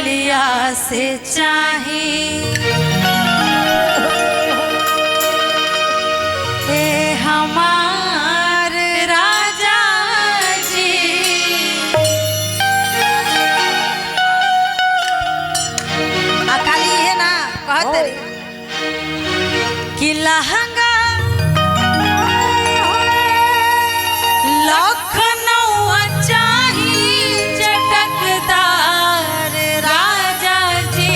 बलिया से चाहे हमार राजा जी। खाली है ना कहतरी कि लहंगा लखनऊ चाही चटकदार राजा जी।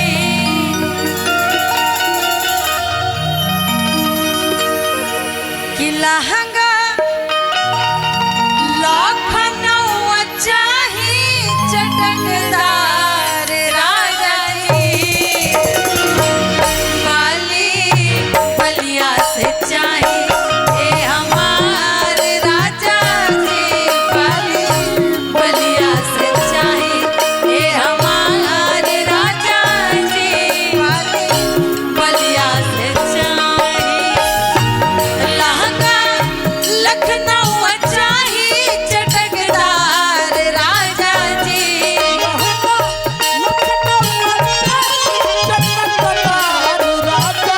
कि लहंगा लखनऊ चाही चटकदार राजा जी। बाली बलिया से चाही हमार राजा जी। बाली बलिया से चाही हमार राजा जी। बाली बलिया से चाही लहंगा लखनऊ चाही चटकदार राजा जी।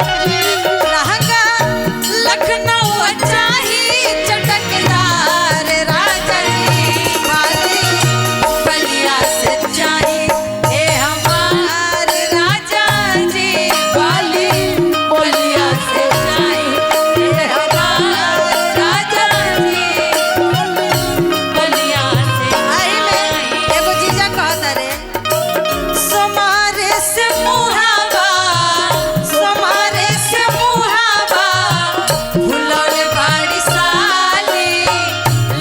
लहंगा लखनऊ चाही चटकदार राजा जी। बाली बलिया से चाही हमार राजा जी। बाली बलिया से चाही हमार राजा जी। बलिया से आई में एगो जीजा कहता रे समारे से मुहावा समारे से मुहावा भुलौल बाड़ी साली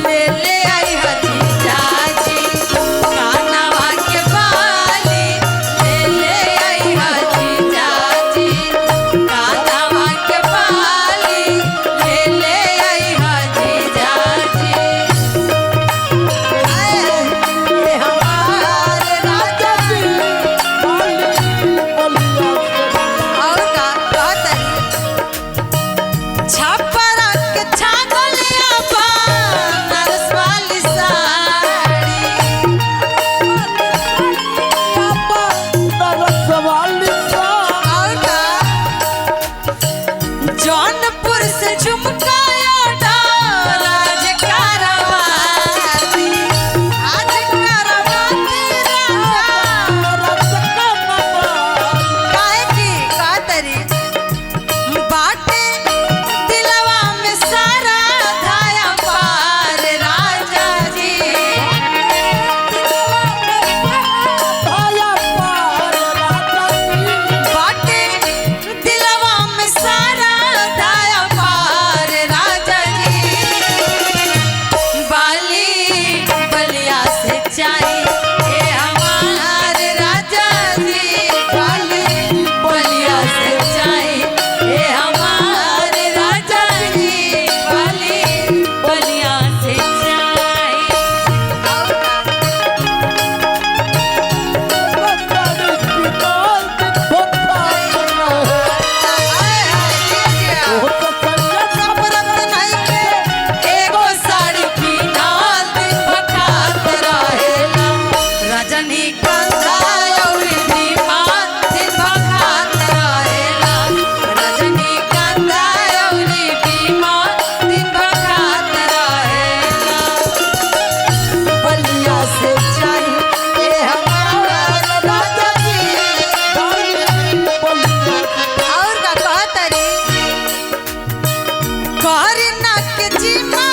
ले ले आई हजी जाजी। कानवा के बाली ले ले आई हजी जाजी। कानवा के बाली ले ले आई हजी जाजी। हमार राजा जी। और का कहतरी छपरा के छागलिया बनारस वाली साड़ी। और का जौनपुर से झुमका राज कारवाती। आज करवाती काहे की कहतरी बाटे दिलवा में सारा धाया पार राजा जी। बाटे दिलवा में सारा धाया पार राजा जी। बाली बलिया से चाही हमार राजा जी। बाली बलिया से चाही हमार राजा जी। बाली बलिया से चाही एगो साड़ी किनाल दिन बखात रहेला। रजनीगंधा अउरी दीवान दिन बखात रहेला। रजनीगंधा अउरी दीवान दिन बखात रहेला। बलिया से चाही हमार राजा जी। और का कहतरी करना के जीमा